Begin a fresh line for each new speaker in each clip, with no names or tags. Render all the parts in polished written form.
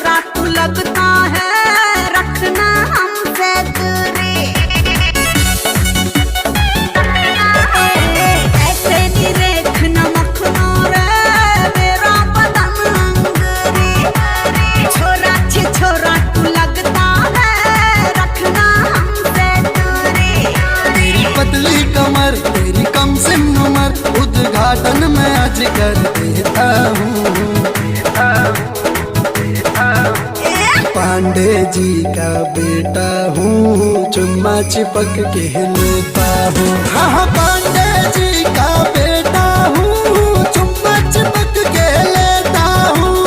छोरा तू लगता है रखना हमसे दूरी। ऐसे नहीं देखना मखनो रे मेरा बदन अंगूरी। छोरा छी छोरा तू लगता है रखना हमसे दूरी।
तेरी पतली कमर तेरी कम सिम उमर उद्घाटन में आज कर देता हूँ। पांडे जी का बेटा हूँ चुम्मा चिपक के लेता हूँ। हाँ पांडे जी का बेटा हूँ चुम्मा चिपक के लेता हूँ।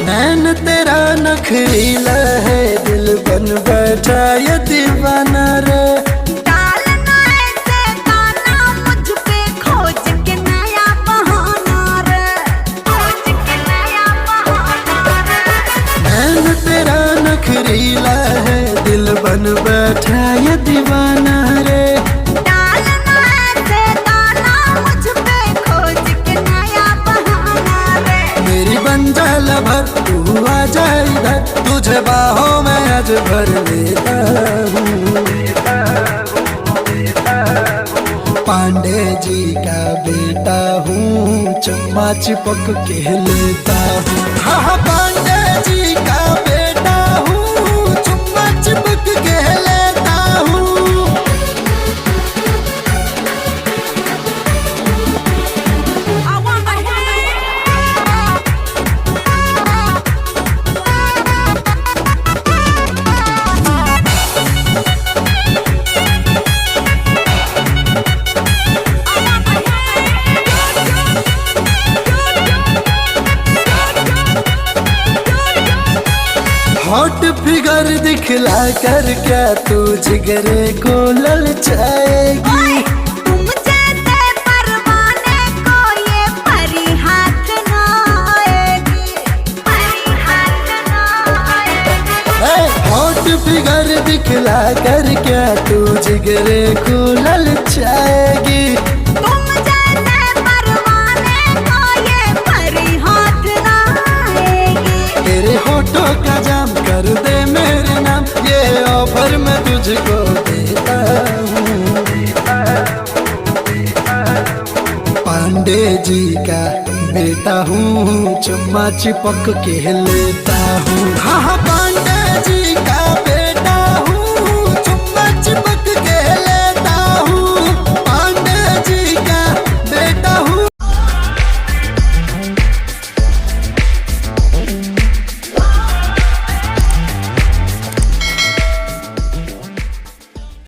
नैन तेरा नखरीला है दिल बन बैठा ये दीवाना रे।
डालना ऐसे गाना मुझ पे खोज के नया बहाना रे। खोज के नया बहाना रे।
नैन तेरा नखरीला है दिल बन बैठा ये दीवाना रे।
डालना ऐसे गाना मुझ पे खोज के नया बहाना रे।
मेरी बंजाल भर तू आ जा इधर तुझे बाहों में आज भर लेता हूँ। पांडे जी का बेटा हूँ चम्मा चिपक के लेता हूँ। हाँ पांडे जी का बेटा हूँ चम्मा चिपक के लेता हूँ। हॉट फिगर दिखला कर क्या तू जिगरे को ललचाएगी।
तुम जैसे परवाने को ये परी हाथ न आएगी। परी हाथ न आएगी।
हॉट फिगर दिखला कर क्या तू जिगरे को ललचाएगी।
तुम जैसे परवाने को ये परी हाथ न आएगी।
तेरे होठों का जाम कर दे मेरे नाम ये ऑफर मैं तुझको देता हूँ। पांडे जी का बेटा हूँ चुम्मा चिपक के लेता हूँ।